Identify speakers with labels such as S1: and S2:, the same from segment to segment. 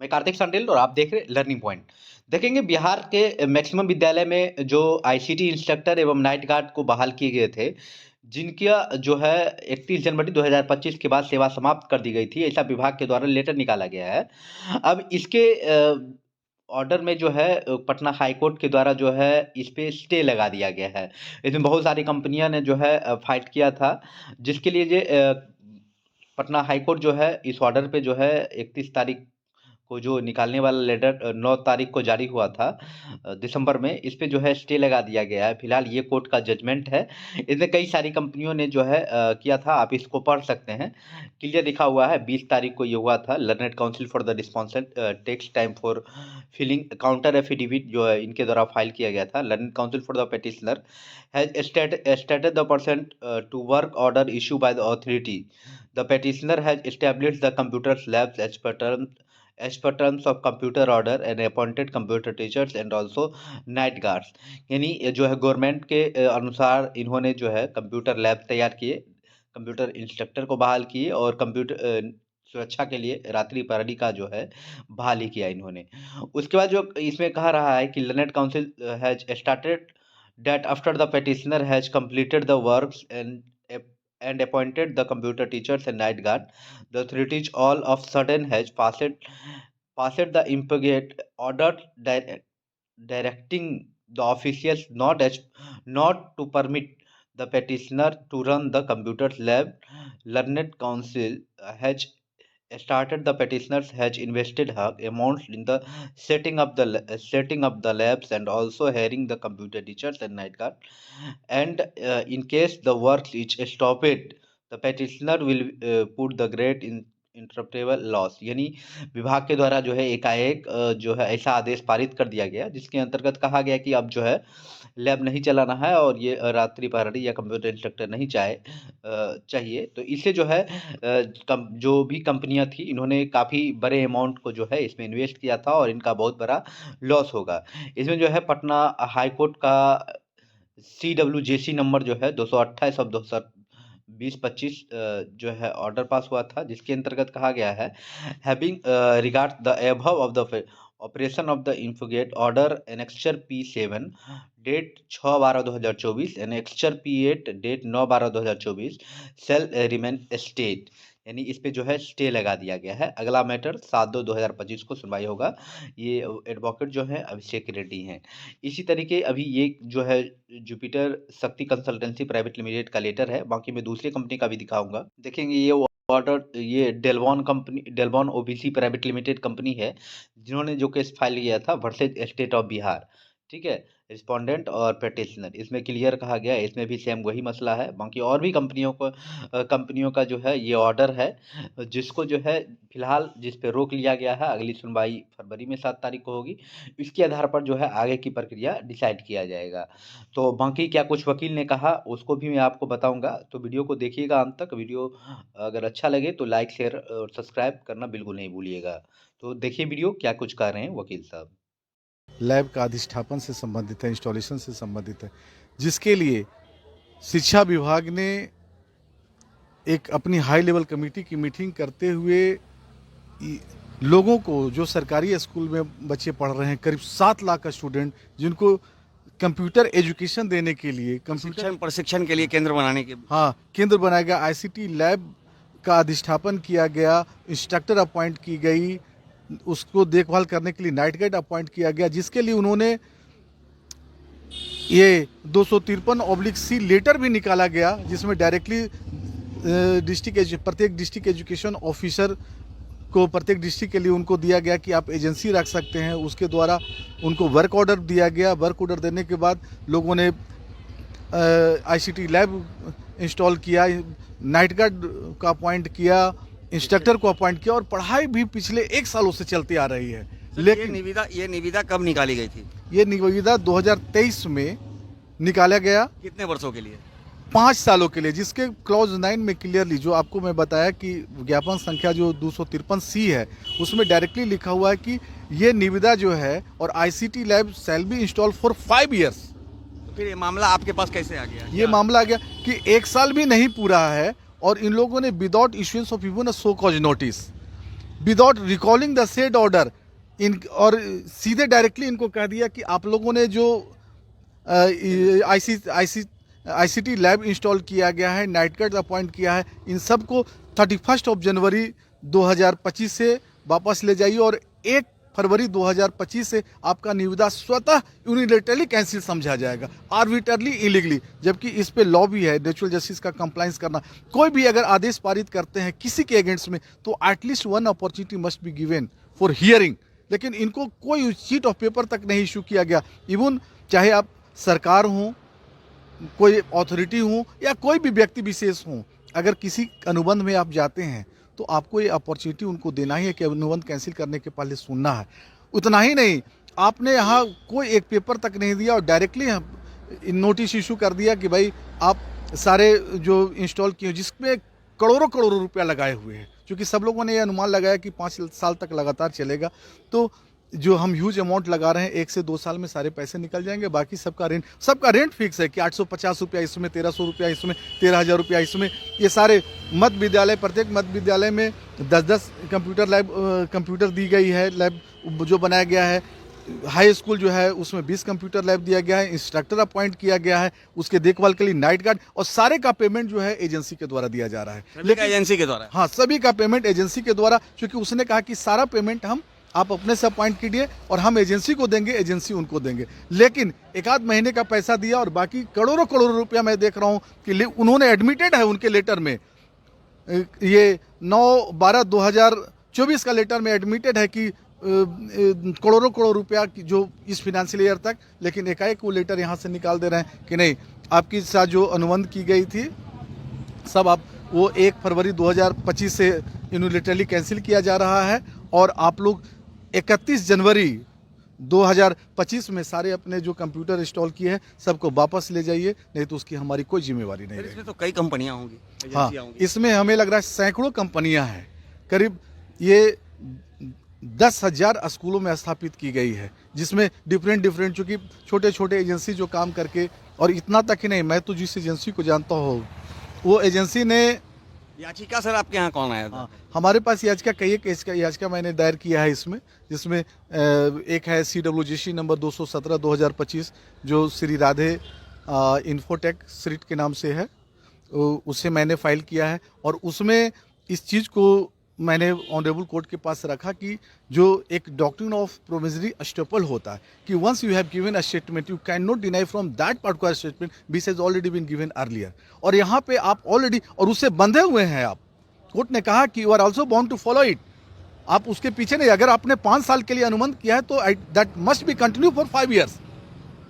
S1: मैं कार्तिक संडेल और आप देख रहे हैं लर्निंग पॉइंट। देखेंगे बिहार के मैक्सिमम विद्यालय में जो आईसीटी इंस्ट्रक्टर एवं नाइट गार्ड को बहाल किए गए थे, जिनका जो है 31 जनवरी 2025 के बाद सेवा समाप्त कर दी गई थी, ऐसा विभाग के द्वारा लेटर निकाला गया है। अब इसके ऑर्डर में जो है पटना हाई कोर्ट के द्वारा जो है इस पे स्टे लगा दिया गया है। इसमें बहुत सारी कंपनियां ने जो है फाइट किया था, जिसके लिए पटना हाई कोर्ट जो है इस ऑर्डर पे जो है 31 तारीख को जो निकालने वाला लेटर 9 तारीख को जारी हुआ था दिसंबर में, इस पे जो है स्टे लगा दिया गया है। फिलहाल ये कोर्ट का जजमेंट है। इसमें कई सारी कंपनियों ने जो है किया था, आप इसको पढ़ सकते हैं। क्लियर लिखा हुआ है, 20 तारीख को ये हुआ था। Learned counsel for the respondent takes time for filing counter affidavit जो है इनके द्वारा फाइल किया गया था। Learned counsel for the petitioner has stated the person to work order issued by the authority. The petitioner has established the computer labs as per terms of computer order and appointed computer teachers and also night guards। यानी ये जो है government के अनुसार इन्होंने जो है computer lab तैयार किए, कंप्यूटर इंस्ट्रक्टर को बहाल किए और कंप्यूटर सुरक्षा के लिए रात्रि प्रहरी का जो है बहाली किया इन्होंने। उसके बाद जो इसमें कहा रहा है कि learned council has started that after the petitioner has completed the works and appointed the computer teachers and night guard, the authorities all of sudden has passed the impugate order directing the officials not to permit the petitioner to run the computer lab. Learned Council has started the petitioners has invested amounts in the setting up the labs and also hiring the computer teachers and night guard, and in case the work is stopped, the petitioner will put the great in irreparable loss. यानी विभाग के द्वारा जो है एकाएक जो है ऐसा आदेश पारित कर दिया गया, जिसके अंतर्गत कहा गया कि अब जो है लैब नहीं चलाना है और ये रात्रि प्रहरी या कंप्यूटर इंस्ट्रक्टर नहीं चाहिए। तो इससे जो है जो भी कंपनियां थी इन्होंने काफ़ी बड़े अमाउंट को जो है इसमें इन्वेस्ट किया था और इनका बहुत बड़ा लॉस होगा। इसमें जो है पटना हाई कोर्ट का CWJC नंबर जो है 228 ऑफ 2025 जो है ऑर्डर पास हुआ था, जिसके अंतर्गत कहा गया है having regard the above of the operation of the impugned order annexure P7 dated 6/12/2024 annexure P8 dated 9/12/2024 shall remain stayed. यानी इस पे जो है स्टे लगा दिया गया है। अगला मैटर 7/2/2025 को सुनवाई होगा। ये एडवोकेट जो है अभिषेक रेड्डी हैं। इसी तरीके अभी ये जो है जुपिटर शक्ति कंसल्टेंसी प्राइवेट लिमिटेड का लेटर है, बाकी मैं दूसरी कंपनी का भी दिखाऊंगा। देखेंगे ये ऑर्डर ये डेलबॉन ओबीसी प्राइवेट लिमिटेड कंपनी है, जिन्होंने जो केस फाइल किया था वर्सेज स्टेट ऑफ बिहार। ठीक है, रिस्पोंडेंट और पेटिशनर, इसमें क्लियर कहा गया है, इसमें भी सेम वही मसला है। बाकी और भी कंपनियों का जो है ये ऑर्डर है, जिसको जो है फिलहाल जिस पे रोक लिया गया है। अगली सुनवाई फरवरी में 7 तारीख को होगी। इसके आधार पर जो है आगे की प्रक्रिया डिसाइड किया जाएगा। तो बाकी क्या कुछ वकील ने कहा उसको भी मैं आपको बताऊंगा, तो वीडियो को देखिएगा अंत तक। वीडियो अगर अच्छा लगे तो लाइक शेयर और सब्सक्राइब करना बिल्कुल नहीं भूलिएगा। तो देखिए वीडियो क्या कुछ कह रहे हैं वकील साहब।
S2: लैब का अधिष्ठापन से संबंधित है, इंस्टॉलेशन से संबंधित है, जिसके लिए शिक्षा विभाग ने एक अपनी हाई लेवल कमेटी की मीटिंग करते हुए लोगों को, जो सरकारी स्कूल में बच्चे पढ़ रहे हैं, करीब 7 लाख का स्टूडेंट, जिनको कंप्यूटर एजुकेशन देने के लिए, कंप्यूटर
S3: प्रशिक्षण के लिए केंद्र बनाने के
S2: केंद्र बनाया गया। आईसीटी लैब का अधिष्ठापन किया गया, इंस्ट्रक्टर अपॉइंट की गई, उसको देखभाल करने के लिए नाइट गार्ड अपॉइंट किया गया, जिसके लिए उन्होंने ये 253/C लेटर भी निकाला गया, जिसमें डायरेक्टली प्रत्येक डिस्ट्रिक्ट एजुकेशन ऑफिसर को प्रत्येक डिस्ट्रिक्ट के लिए उनको दिया गया कि आप एजेंसी रख सकते हैं। उसके द्वारा उनको वर्क ऑर्डर दिया गया। वर्क ऑर्डर देने के बाद लोगों ने आईसीटी लैब इंस्टॉल किया, नाइट गार्ड का अपॉइंट किया, इंस्ट्रक्टर को अपॉइंट किया, और पढ़ाई भी पिछले 1 सालों से चलती आ रही है।
S3: लेकिन ये निविदा कब निकाली गई थी?
S2: ये निविदा 2023 में निकाला गया।
S3: कितने वर्षों के लिए?
S2: 5 सालों के लिए, जिसके क्लॉज 9 में क्लियरली, जो आपको मैं बताया कि ज्ञापन संख्या जो 253C है, उसमें डायरेक्टली लिखा हुआ है कि ये निविदा जो है और ICT lab shall be install for 5 years.
S3: तो फिर ये मामला आपके पास कैसे आ गया?
S2: ये मामला आ गया कि 1 साल भी नहीं पूरा है और इन लोगों ने without issuance of even a so cause notice without recalling the said order in, और सीधे डायरेक्टली इनको कह दिया कि आप लोगों ने जो आईसीटी लैब इंस्टॉल किया गया है, नाइट गार्ड अपॉइंट किया है, इन सब को 31 जनवरी 2025 से वापस ले जाइए और 1 फरवरी 2025 से आपका निविदा स्वतः यूनिलेटरली कैंसिल समझा जाएगा, आर्बिटरली इलीगली। जबकि इस पे लॉ भी है, नेचुरल जस्टिस का कंप्लाइंस करना। कोई भी अगर आदेश पारित करते हैं किसी के अगेंस्ट में तो at least one opportunity must be given for hearing, लेकिन इनको कोई शीट ऑफ पेपर तक नहीं इशू किया गया। इवन चाहे आप सरकार हो, कोई अथॉरिटी हो या कोई भी व्यक्ति विशेष हो, अगर किसी अनुबंध में आप जाते हैं तो आपको ये अपॉर्चुनिटी उनको देना ही है कि अनुबंध कैंसिल करने के पहले सुनना है। उतना ही नहीं, आपने यहाँ कोई एक पेपर तक नहीं दिया और डायरेक्टली नोटिस इशू कर दिया कि भाई आप सारे जो इंस्टॉल किए जिसमें करोड़ों करोड़ों रुपया लगाए हुए हैं, क्योंकि सब लोगों ने ये अनुमान लगाया कि 5 साल तक लगातार चलेगा, तो जो हम ह्यूज अमाउंट लगा रहे हैं 1 से 2 साल में सारे पैसे निकल जाएंगे। बाकी सबका रेंट फिक्स है कि 850 रुपया इसमें, 1300 रुपया इसमें, 13,000 रुपया इसमें। ये सारे मध्य विद्यालय, प्रत्येक मध्य विद्यालय में 10-10 कंप्यूटर दी गई है, लैब जो बनाया गया है। हाई स्कूल जो है उसमें 20 कंप्यूटर लैब दिया गया है, इंस्ट्रक्टर अपॉइंट किया गया है, उसके देखभाल के लिए नाइट गार्ड, और सारे का पेमेंट जो है एजेंसी के द्वारा दिया जा रहा है।
S3: लेकिन एजेंसी के द्वारा,
S2: हाँ, सभी का पेमेंट एजेंसी के द्वारा, क्योंकि उसने कहा कि सारा पेमेंट आप अपने से अपॉइंट कीजिए और हम एजेंसी को देंगे, एजेंसी उनको देंगे। लेकिन 1 आध महीने का पैसा दिया और बाकी करोड़ों करोड़ों रुपया मैं देख रहा हूँ कि उन्होंने एडमिटेड है उनके लेटर में, ये 9/12/2024 का लेटर में एडमिटेड है कि करोड़ों करोड़ रुपया जो इस फाइनेंशियल ईयर तक, लेकिन एकाएक वो लेटर यहाँ से निकाल दे रहे हैं कि नहीं, आपकी साथ जो अनुबंध की गई थी सब आप वो 1 फरवरी 2025 से यूनिलेटरली कैंसिल किया जा रहा है और आप लोग 31 जनवरी 2025 में सारे अपने जो कंप्यूटर इंस्टॉल किए हैं सबको वापस ले जाइए, नहीं तो उसकी हमारी कोई जिम्मेवारी नहीं है।
S3: इसमें तो कई कंपनियां होंगी,
S2: हाँ,
S3: एजेंसियां होंगी।
S2: इसमें हमें लग रहा है सैकड़ों कंपनियां हैं, करीब ये 10,000 स्कूलों में स्थापित की गई है, जिसमें डिफरेंट चूँकि छोटे छोटे एजेंसी जो काम करके, और इतना तक ही नहीं, मैं तो जिस एजेंसी को जानता हूँ वो एजेंसी ने
S3: याचिका सर आपके यहाँ कौन आया था?
S2: हाँ, हमारे पास याचिका कई एक याचिका मैंने दायर किया है इसमें, जिसमें एक है CWGC नंबर 217/2025 जो श्री राधे इन्फोटेक सीट के नाम से है, उसे मैंने फाइल किया है और उसमें इस चीज़ को मैंने ऑनरेबल कोर्ट के पास रखा कि जो एक डॉक्ट्रिन ऑफ प्रोविजनरी एस्टॉपल होता है कि once you have given a statement you can not deny from that particular statement which has already been given earlier, और यहाँ पे आप ऑलरेडी और उससे बंधे हुए हैं आप। कोर्ट ने कहा कि you are also bound to follow it, आप उसके पीछे नहीं, अगर आपने 5 साल के लिए अनुबंध किया है तो that must be continue for 5 years,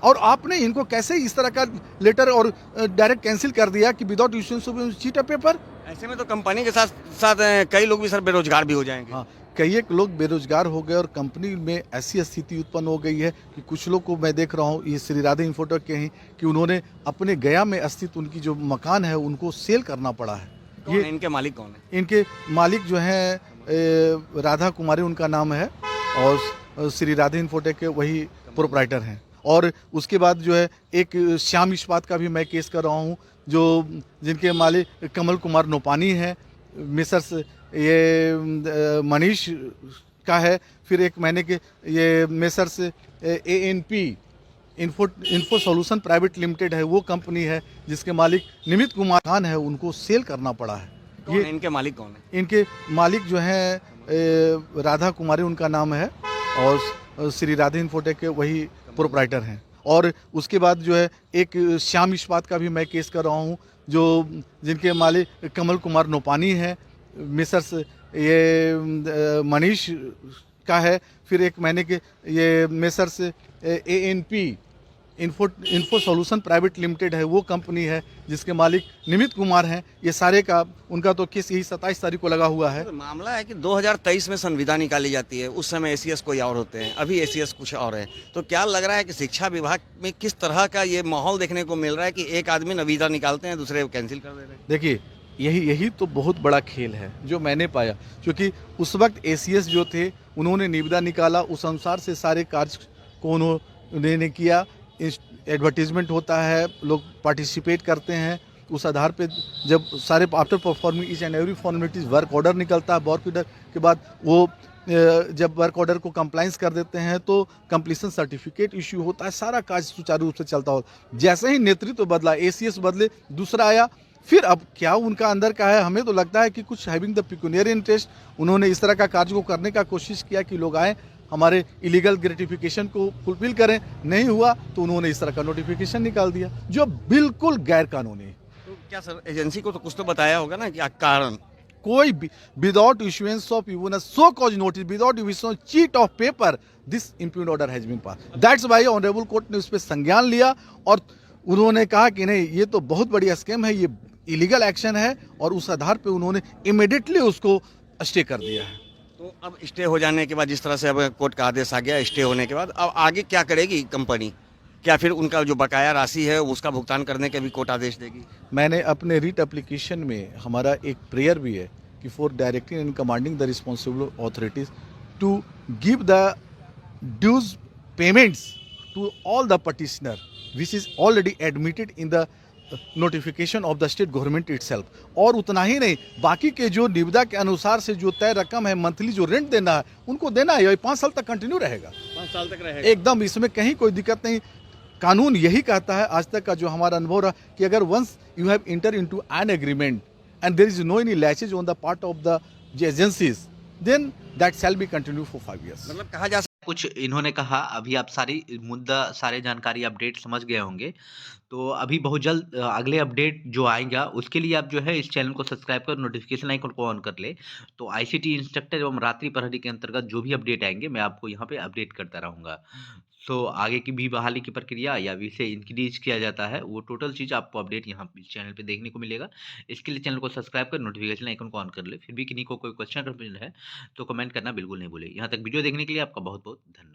S2: और आपने इनको कैसे इस तरह का लेटर और डायरेक्ट कैंसिल कर दिया कि without issuing sheet of paper.
S3: ऐसे में तो कंपनी के साथ साथ कई लोग भी सर बेरोजगार भी हो जाएंगे।
S2: हाँ, कई एक लोग बेरोजगार हो गए और कंपनी में ऐसी स्थिति उत्पन्न हो गई है कि कुछ लोग को मैं देख रहा हूँ, ये श्री राधे इन्फोटेक के ही, कि उन्होंने अपने गया में स्थित उनकी जो मकान है उनको सेल करना पड़ा है।
S3: ये इनके मालिक कौन है?
S2: इनके मालिक जो हैं राधा कुमारी उनका नाम है, और श्री राधे इन्फोटेक के वही प्रोप्राइटर हैं। और उसके बाद जो है एक श्याम इस्पात का भी मैं केस कर रहा हूँ, जो जिनके मालिक कमल कुमार नोपानी है, मिसर्स ये मनीष का है, फिर एक महीने के ये Mrs ANP info solution private limited है, वो कंपनी है जिसके मालिक निमित कुमार खान है, उनको सेल करना पड़ा है।
S3: ये इनके मालिक कौन है?
S2: इनके मालिक जो हैं राधा कुमारी उनका नाम है, और श्री राधे इन्फोटेक के वही प्रोप्राइटर हैं। और उसके बाद जो है एक श्याम इस्पात का भी मैं केस कर रहा हूँ, जो जिनके मालिक कमल कुमार नोपानी है, मिसर्स ये मनीष का है, फिर एक महीने के ये Mrs ANP info solution private limited है, वो कंपनी है जिसके मालिक निमित कुमार हैं। ये सारे का उनका तो केस यही 27 तारीख को लगा हुआ है।
S3: तो मामला है कि 2023 में संविदा निकाली जाती है, उस समय ACS कोई और होते हैं, अभी ACS कुछ और है, तो क्या लग रहा है कि शिक्षा विभाग में किस तरह का ये माहौल देखने को मिल रहा है कि एक आदमी निविदा निकालते हैं, दूसरे कैंसिल कर दे रहे हैं?
S2: देखिए, यही तो बहुत बड़ा खेल है जो मैंने पाया, क्योंकि उस वक्त ACS जो थे उन्होंने निविदा निकाला, उस अनुसार से सारे कार्य को उन्होंने किया, एडवर्टीजमेंट होता है, लोग पार्टिसिपेट करते हैं, उस आधार पे जब सारे after performing each and every formalities work order निकलता है, वर्क ऑर्डर के बाद वो जब वर्क ऑर्डर को कंप्लाइंस कर देते हैं तो कंप्लीशन सर्टिफिकेट इश्यू होता है, सारा काज सुचारू रूप से चलता हो। जैसे ही नेतृत्व बदला, एसीएस बदले, दूसरा आया, फिर अब क्या उनका अंदर का है, हमें तो लगता है कि कुछ हैविंग द पिक्यूनियर इंटरेस्ट, उन्होंने इस तरह का कार्य को करने का कोशिश किया कि लोग आए हमारे इलीगल ग्रेटिफिकेशन को फुलफिल करें। नहीं हुआ तो उन्होंने इस तरह का नोटिफिकेशन निकाल दिया जो बिल्कुल गैर कानूनी है।
S3: तो क्या सर एजेंसी को तो कुछ तो बताया होगा ना कि कारण?
S2: कोई without issuance of even show cause notice, without issuance sheet of paper, this impugned order has been pass. That's why honourable court ने उस पर संज्ञान लिया और उन्होंने कहा कि नहीं, ये तो बहुत बड़ी स्कैम है, ये इलीगल एक्शन है, और उस आधार पे उन्होंने इमीडिएटली उसको स्टे कर दिया है।
S3: तो अब स्टे हो जाने के बाद, जिस तरह से अब कोर्ट का आदेश आ गया, स्टे होने के बाद अब आगे क्या करेगी कंपनी? क्या फिर उनका जो बकाया राशि है उसका भुगतान करने के भी कोर्ट आदेश देगी?
S2: मैंने अपने रीट एप्लीकेशन में हमारा एक प्रेयर भी है कि for directing and commanding the responsible authorities to give the dues payments to all the petitioner which is already admitted in the notification of the state government itself. और उतना ही नहीं, बाकी के जो निविदा के अनुसार से जो तय रकम है, मंथली जो रेंट देना है, उनको देना है। ये 5 साल तक कंटिन्यू रहेगा,
S3: 5 साल तक रहेगा
S2: एकदम, इसमें कहीं कोई दिक्कत नहीं। कानून यही कहता है, आज तक का जो हमारा अनुभव रहा, कि अगर once you have enter into an agreement and there is no any laches on the part of the agencies, then that shall be continue for 5 years।
S3: मतलब कहा जा
S1: कुछ इन्होंने कहा, अभी आप सारी मुद्दा, सारे जानकारी अपडेट समझ गए होंगे। तो अभी बहुत जल्द अगले अपडेट जो आएगा उसके लिए आप जो है इस चैनल को सब्सक्राइब कर नोटिफिकेशन आइकन को ऑन कर ले। तो आईसीटी इंस्ट्रक्टर एवं रात्रि प्रहरी के अंतर्गत जो भी अपडेट आएंगे मैं आपको यहाँ पे अपडेट करता रहूँगा। सो आगे की भी बहाली की प्रक्रिया या विषय इंक्रीज किया जाता है, वो टोटल चीज़ आपको अपडेट यहाँ इस चैनल पे देखने को मिलेगा। इसके लिए चैनल को सब्सक्राइब कर नोटिफिकेशन आइकन को ऑन कर ले। फिर भी किन्हीं को कोई क्वेश्चन है तो कमेंट करना बिल्कुल नहीं भूले। यहाँ तक वीडियो देखने के लिए आपका बहुत बहुत धन्यवाद।